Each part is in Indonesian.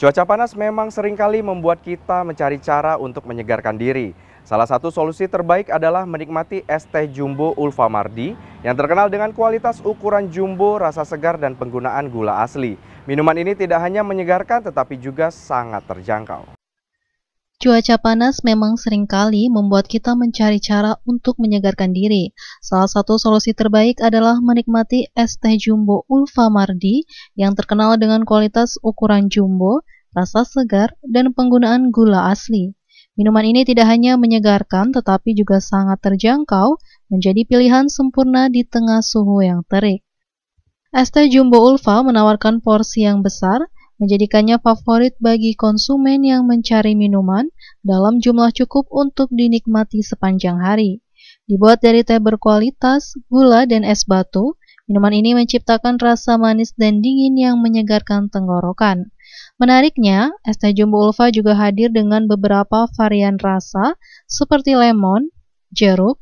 Cuaca panas memang seringkali membuat kita mencari cara untuk menyegarkan diri. Salah satu solusi terbaik adalah menikmati es teh jumbo Ulfamardi yang terkenal dengan kualitas ukuran jumbo, rasa segar, dan penggunaan gula asli. Minuman ini tidak hanya menyegarkan tetapi juga sangat terjangkau. Cuaca panas memang seringkali membuat kita mencari cara untuk menyegarkan diri. Salah satu solusi terbaik adalah menikmati es teh jumbo Ulfamardi yang terkenal dengan kualitas ukuran jumbo, rasa segar, dan penggunaan gula asli. Minuman ini tidak hanya menyegarkan tetapi juga sangat terjangkau, menjadi pilihan sempurna di tengah suhu yang terik. Es teh jumbo Ulfa menawarkan porsi yang besar, menjadikannya favorit bagi konsumen yang mencari minuman dalam jumlah cukup untuk dinikmati sepanjang hari. Dibuat dari teh berkualitas, gula, dan es batu, minuman ini menciptakan rasa manis dan dingin yang menyegarkan tenggorokan. Menariknya, es teh jumbo Ulfa juga hadir dengan beberapa varian rasa seperti lemon, jeruk,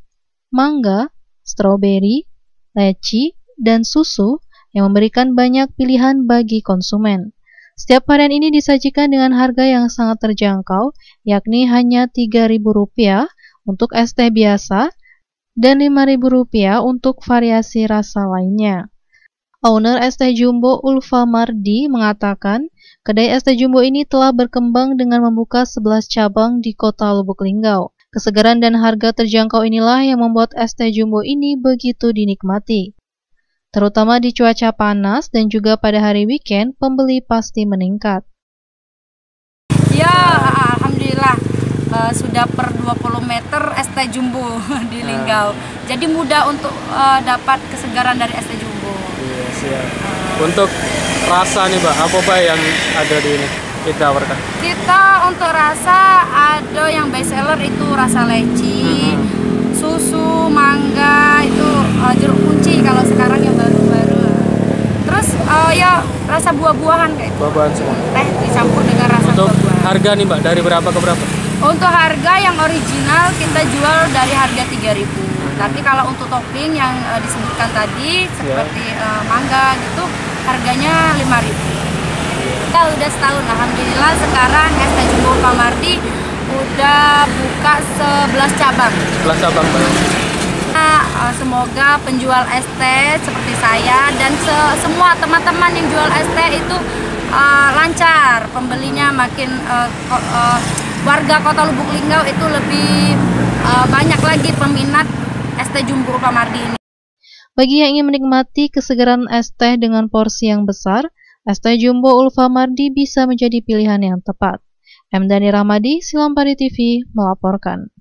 mangga, stroberi, leci, dan susu yang memberikan banyak pilihan bagi konsumen. Setiap varian ini disajikan dengan harga yang sangat terjangkau, yakni hanya Rp3.000 untuk es teh biasa dan Rp5.000 untuk variasi rasa lainnya. Owner es teh jumbo Ulfamardi mengatakan, kedai es teh jumbo ini telah berkembang dengan membuka 11 cabang di kota Lubuk Linggau. Kesegaran dan harga terjangkau inilah yang membuat es teh jumbo ini begitu dinikmati. Terutama di cuaca panas dan juga pada hari weekend, pembeli pasti meningkat. Ya, alhamdulillah sudah per 20 meter es teh jumbo di Linggau. Jadi mudah untuk dapat kesegaran dari es teh jumbo. Yes, ya. Untuk rasa nih Mbak, apa yang ada di ini kita tawarkan? Kita untuk rasa ada yang best seller itu rasa leci, susu, mangga, itu jeruk kunci kalau sekarang yang baru-baru. Terus ya rasa buah-buahan kayak Buah-buahan semua. teh dicampur dengan rasa Untuk buah-buahan. harga nih Mbak, dari berapa ke berapa? Untuk harga yang original kita jual dari harga 3.000. Tapi kalau untuk topping yang disebutkan tadi seperti mangga gitu harganya 5.000. Kita udah setahun, alhamdulillah sekarang es teh jumbo Ulfamardi udah buka 11 cabang. 11 cabang Mbak. Semoga penjual es teh seperti saya dan semua teman-teman yang jual es teh itu lancar, pembelinya makin warga kota Lubuk Linggau itu lebih banyak lagi peminat es teh jumbo Ulfamardi ini. Bagi yang ingin menikmati kesegaran es teh dengan porsi yang besar, es teh jumbo Ulfamardi bisa menjadi pilihan yang tepat. M. Dhani Rahmadi, Silampari TV, melaporkan.